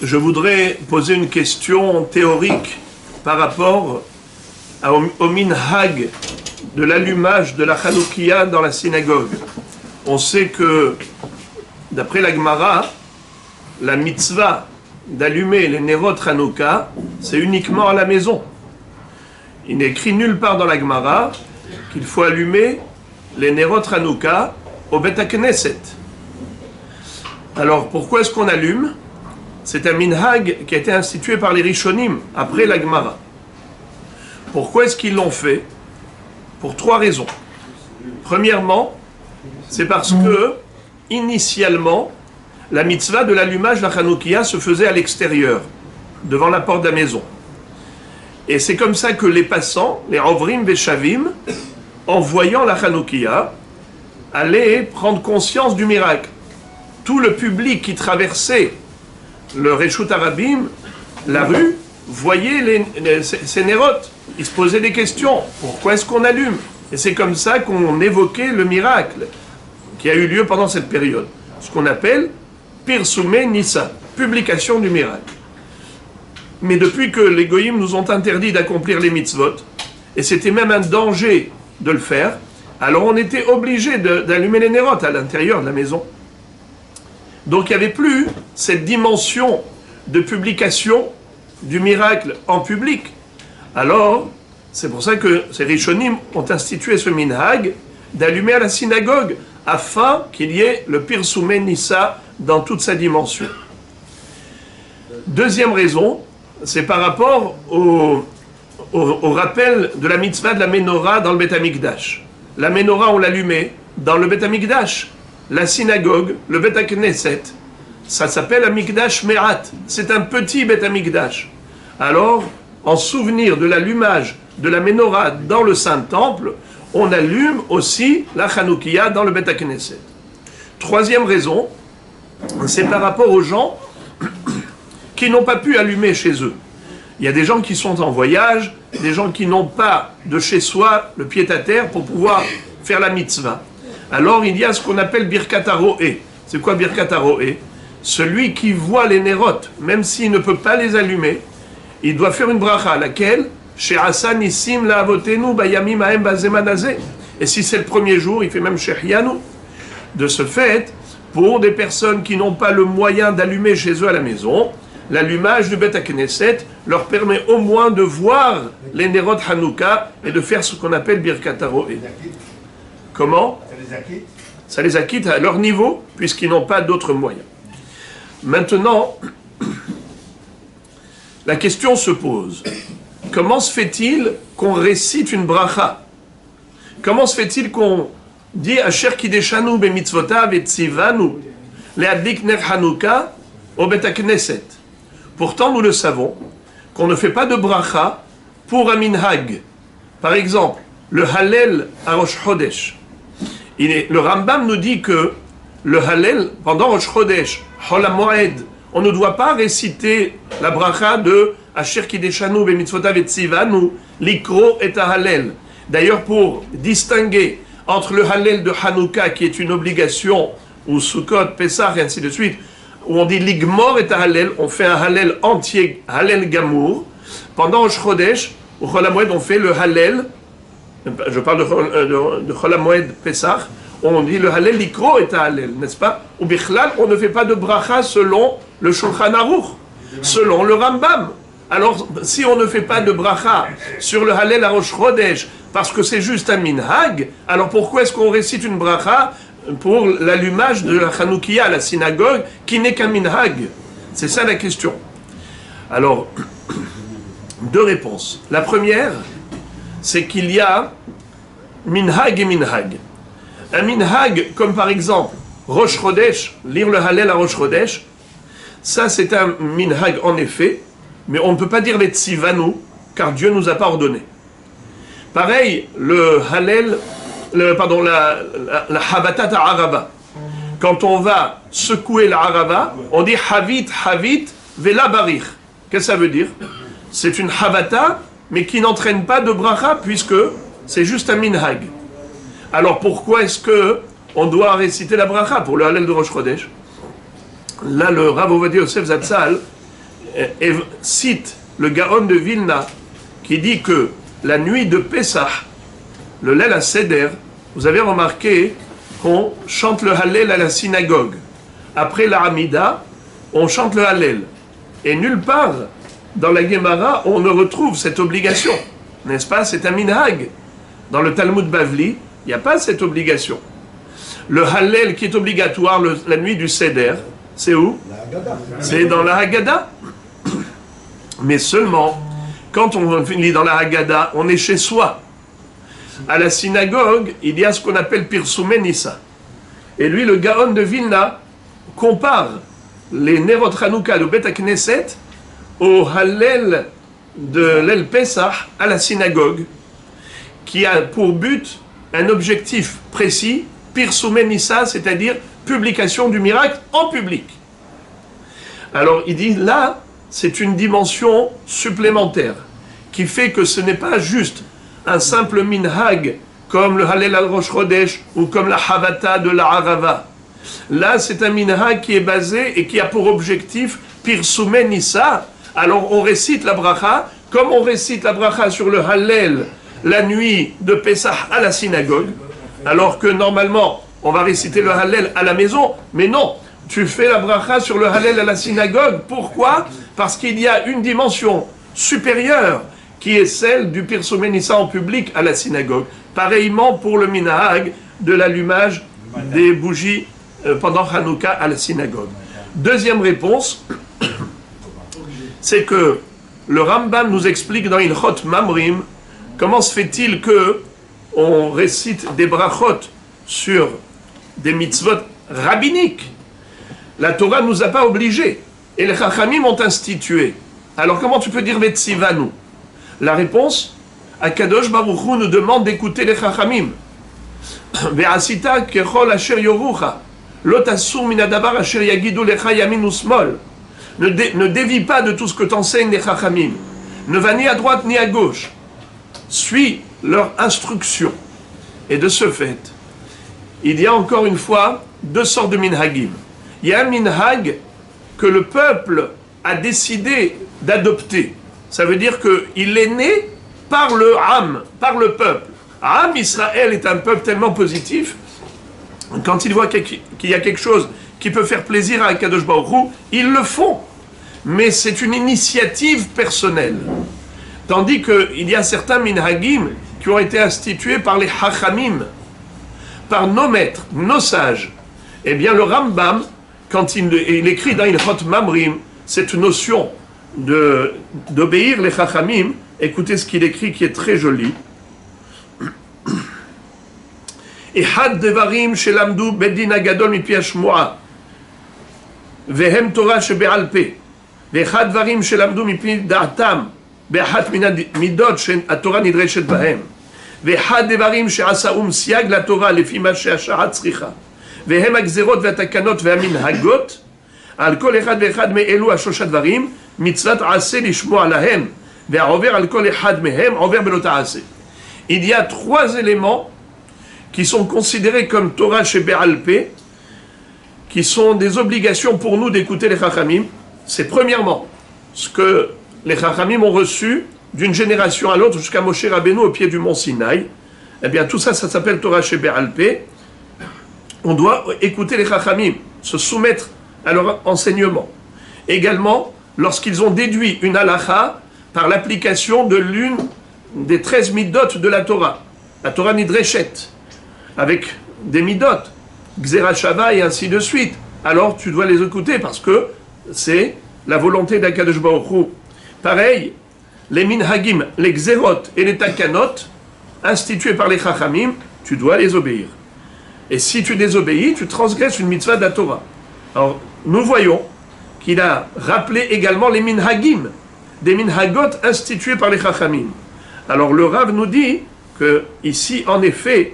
Je voudrais poser une question théorique par rapport au minhag de l'allumage de la Hanoukia dans la synagogue. On sait que, d'après la Gemara, la mitzvah d'allumer les Nerot Hanouka, c'est uniquement à la maison. Il n'est écrit nulle part dans la Gemara qu'il faut allumer les Nerot Hanouka au Bet HaKnesset. Alors pourquoi est-ce qu'on allume? C'est un minhag qui a été institué par les Rishonim après la Gemara. Pourquoi est-ce qu'ils l'ont fait? Pour trois raisons. Premièrement, c'est parce que, initialement, la mitzvah de l'allumage de la Hanoukia se faisait à l'extérieur, devant la porte de la maison. Et c'est comme ça que les passants, les Ovrim Veshavim, en voyant la Hanoukia, allaient prendre conscience du miracle. Tout le public qui traversait le Reshut Arabim, la rue, voyait ces nérotes. Ils se posaient des questions. Pourquoi est-ce qu'on allume? Et c'est comme ça qu'on évoquait le miracle qui a eu lieu pendant cette période. Ce qu'on appelle Pirsumé Nissa, publication du miracle. Mais depuis que les goyim nous ont interdit d'accomplir les mitzvot, et c'était même un danger de le faire, alors on était obligé d'allumer les nérotes à l'intérieur de la maison. Donc il n'y avait plus cette dimension de publication du miracle en public. Alors, c'est pour ça que ces Rishonim ont institué ce minhag d'allumer à la synagogue afin qu'il y ait le Pirsumé Nissa dans toute sa dimension. Deuxième raison, c'est par rapport au rappel de la mitzvah de la Ménorah dans le Beth Amikdash. La Ménorah, on l'allumait dans le Beth Amikdash. La synagogue, le Beth HaKnesset, ça s'appelle Amikdash Me'at. C'est un petit Beth Amikdash. Alors, en souvenir de l'allumage de la Ménorah dans le Saint-Temple, on allume aussi la Hanoukia dans le Beth HaKnesset. Troisième raison, c'est par rapport aux gens qui n'ont pas pu allumer chez eux. Il y a des gens qui sont en voyage, des gens qui n'ont pas de chez soi le pied-à-terre pour pouvoir faire la mitzvah. Alors il y a ce qu'on appelle Birkat HaRoé. C'est quoi Birkat HaRoé? Celui qui voit les nérotes, même s'il ne peut pas les allumer, il doit faire une bracha, laquelle She'asa Nissim La'avotenu Bayamim Ha'em Bazeman Hazeh. Et si c'est le premier jour, il fait même She'hianu. De ce fait, pour des personnes qui n'ont pas le moyen d'allumer chez eux à la maison, l'allumage du Beth HaKnesset leur permet au moins de voir les Nerot Hanouka et de faire ce qu'on appelle Birkat HaRoé. Comment? Ça les acquitte à leur niveau, puisqu'ils n'ont pas d'autres moyens. Maintenant, la question se pose. Comment se fait-il qu'on récite une bracha? Comment se fait-il qu'on dit Asher Kideshanu b'mitzvotav et tzivanu le'adlik ner Hanouka au Beth HaKnesset? Pourtant, nous le savons, qu'on ne fait pas de bracha pour un minhag. Par exemple, le Hallel à Rosh Chodesh. Le Rambam nous dit que le Hallel, pendant Rosh Chodesh, Chol HaMoed, on ne doit pas réciter la bracha de Asher Kideshanu b'mitzvotav et tzivanu likro et Hallel. D'ailleurs, pour distinguer entre le Hallel de Hanouka, qui est une obligation, ou Sukkot, Pessah, et ainsi de suite, où on dit Ligmor et Hallel, on fait un Hallel entier, Hallel Gamour. Pendant Rosh Chodesh, au Chol HaMoed, on fait le Hallel, je parle de Chol HaMoed Pessah, on dit le Hallel Likro et Hallel, n'est-ce pas? Ou Bichlal, on ne fait pas de bracha selon le Shulchan Aruch, selon le Rambam. Alors, si on ne fait pas de bracha sur le Hallel à Rosh Chodesh, parce que c'est juste un minhag, alors pourquoi est-ce qu'on récite une bracha pour l'allumage de la Hanoukia à la synagogue, qui n'est qu'un minhag? C'est ça la question. Alors, deux réponses. La première, c'est qu'il y a minhag et minhag. Un minhag, comme par exemple Rosh Chodesh, lire le Hallel à Rosh Chodesh, ça c'est un minhag en effet, mais on ne peut pas dire les tzivanu, car Dieu nous a pas ordonné. Pareil, le Hallel, la Havatat Arava. Quand on va secouer la Arava, on dit Havit, Havit, Vela Barich. Qu'est-ce que ça veut dire? C'est une Havata, mais qui n'entraîne pas de bracha, puisque c'est juste un minhag. Alors pourquoi est-ce que on doit réciter la bracha pour le Hallel de Rosh Chodesh? Là, le Rav Ovadia Yosef Zatzal, cite le Gaon de Vilna qui dit que la nuit de Pessah, le Leil HaSeder, vous avez remarqué qu'on chante le Hallel à la synagogue. Après la Hamida, on chante le Hallel. Et nulle part dans la Gemara, on ne retrouve cette obligation. N'est-ce pas? C'est un minhag. Dans le Talmud Bavli, il n'y a pas cette obligation. Le Hallel qui est obligatoire la nuit du Seder, c'est où? C'est dans la Haggadah. Mais seulement, quand on lit dans la Haggadah, on est chez soi. À la synagogue, il y a ce qu'on appelle Pirsumei Nissa. Et lui, le Gaon de Vilna, compare les Nerot Hanouka de Bet HaKnesset au Hallel de l'El Pessah à la synagogue, qui a pour but un objectif précis, Pirsumei Nissa, c'est-à-dire publication du miracle en public. Alors il dit là, c'est une dimension supplémentaire qui fait que ce n'est pas juste un simple minhag comme le Hallel al Rosh Chodesh ou comme la Havata de la Arava. Là, c'est un minhag qui est basé et qui a pour objectif Pirsumei Nissa. Alors on récite la bracha comme on récite la bracha sur le Hallel la nuit de Pessah à la synagogue, alors que normalement on va réciter le Hallel à la maison, mais non, tu fais la bracha sur le Hallel à la synagogue. Pourquoi? Parce qu'il y a une dimension supérieure qui est celle du Pirsumei Nissa en public à la synagogue. Pareillement pour le minhag de l'allumage des bougies pendant Hanouka à la synagogue. Deuxième réponse, c'est que le Rambam nous explique dans Ilchot Mamrim comment se fait-il que on récite des brachot sur des mitzvot rabbiniques. La Torah ne nous a pas obligés et les Chachamim ont institué. Alors comment tu peux dire Vetzivanu? La réponse, Akadosh Baruch Hu nous demande d'écouter les Chachamim. Ve'asita kechol asher yorucha, lo tasur min hadavar asher yagidu lecha yamin usmol. Ne dévie pas de tout ce que t'enseignent les Chachamim. Ne va ni à droite ni à gauche. Suis leur instruction. Et de ce fait, il y a encore une fois deux sortes de minhagim. Il y a un minhag que le peuple a décidé d'adopter. Ça veut dire qu'il est né par le Am, par le peuple. Am Israël est un peuple tellement positif, quand ils voient qu'il y a quelque chose qui peut faire plaisir à Kadosh Baruch Hu, ils le font. Mais c'est une initiative personnelle. Tandis qu'il y a certains minhagim qui ont été institués par les Hachamim, par nos maîtres, nos sages. Eh bien, le Rambam, quand il écrit dans Ilchot Mamrim, cette notion d'obéir les Chachamim, écoutez ce qu'il écrit qui est très joli. Ehad devarim shelamdu bedin agadol mipi hashmoa vehem Torah shebe'al peh ve'echad devarim shelamdu mipi da'atam be'achat midot שהתורה נדרשת בהם ואחד דברים שעשאום סייג לתורה לפי מה שהשעה צריכה והם הגזרות והתקנות והמנהגות על כל אחד ואחד מאלו השלושה דברים מצוות עשה לשמוע להם והעובר על כל אחד מהם עובר בלא תעשה. Il y a trois éléments qui sont considérés comme Torah chez Be'al Peh, qui sont des obligations pour nous d'écouter les Chachamim. C'est premièrement ce que les Chachamim ont reçu d'une génération à l'autre jusqu'à Moshe Rabbeinu au pied du mont Sinaï. Eh bien tout ça, ça s'appelle Torah chez Be'al Peh. On doit écouter les Chachamim, se soumettre à leur enseignement. Également, lorsqu'ils ont déduit une halakha par l'application de l'une des 13 midot de la Torah Nidreshet, avec des midot, Gzera Shava et ainsi de suite. Alors tu dois les écouter parce que c'est la volonté d'Akadosh Baruch Hu. Pareil, les minhagim, les Gzerot et les takanot, institués par les Chachamim, tu dois les obéir. Et si tu désobéis, tu transgresses une mitzvah de la Torah. Alors, nous voyons qu'il a rappelé également les minhagim, des minhagot institués par les Chachamim. Alors, le Rav nous dit que, ici, en effet,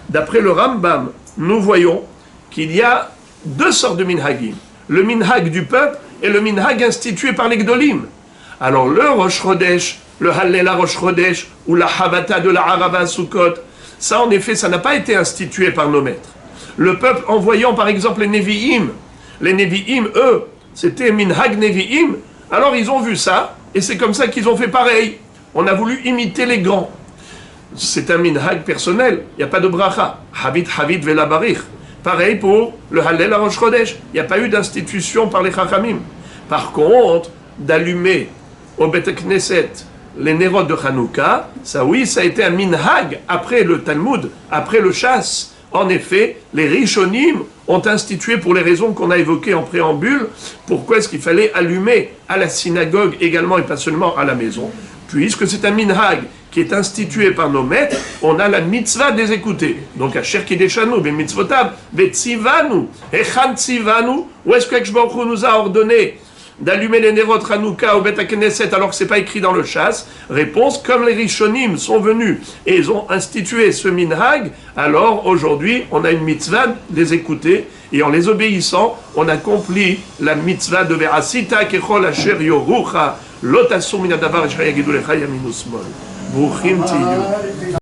d'après le Rambam, nous voyons qu'il y a deux sortes de minhagim. Le minhag du peuple et le minhag institué par les Gdolim. Alors, le Rosh Chodesh, le Hallel à Rosh Chodesh, ou la Havata de la Arava Sukkot, ça, en effet, ça n'a pas été institué par nos maîtres. Le peuple, en voyant par exemple les Nevi'im, eux, c'était Minhag Nevi'im, Alors ils ont vu ça, et c'est comme ça qu'ils ont fait pareil. On a voulu imiter les grands. C'est un minhag personnel, il n'y a pas de bracha. Habit, habit, vela barich. Pareil pour le Hallel à Rosh Chodesh. Il n'y a pas eu d'institution par les Chachamim. Par contre, d'allumer au Bet Knesset les Nérot de Hanouka, ça oui, ça a été un minhag après le Talmud, après le chasse. En effet, les Rishonim ont institué pour les raisons qu'on a évoquées en préambule, pourquoi est-ce qu'il fallait allumer à la synagogue également et pas seulement à la maison. Puisque c'est un minhag qui est institué par nos maîtres, on a la mitzvah des écouter. Donc, Asher Kideshanu, be mitzvotav, be tzivanu, echan tzivanu, où est-ce que Akadosh Baruch Hu nous a ordonné d'allumer les Nerot Hanouka au Bet HaKnesset alors que ce n'est pas écrit dans le chasse? Réponse, comme les Rishonim sont venus et ils ont institué ce minhag, alors aujourd'hui on a une mitzvah des écouter et en les obéissant, on accomplit la mitzvah de Verasita Kechol Asher Yorucha Lotasur Minadavar Shchayagidu Lecha Yaminu Smol. Bruchim Tiyu.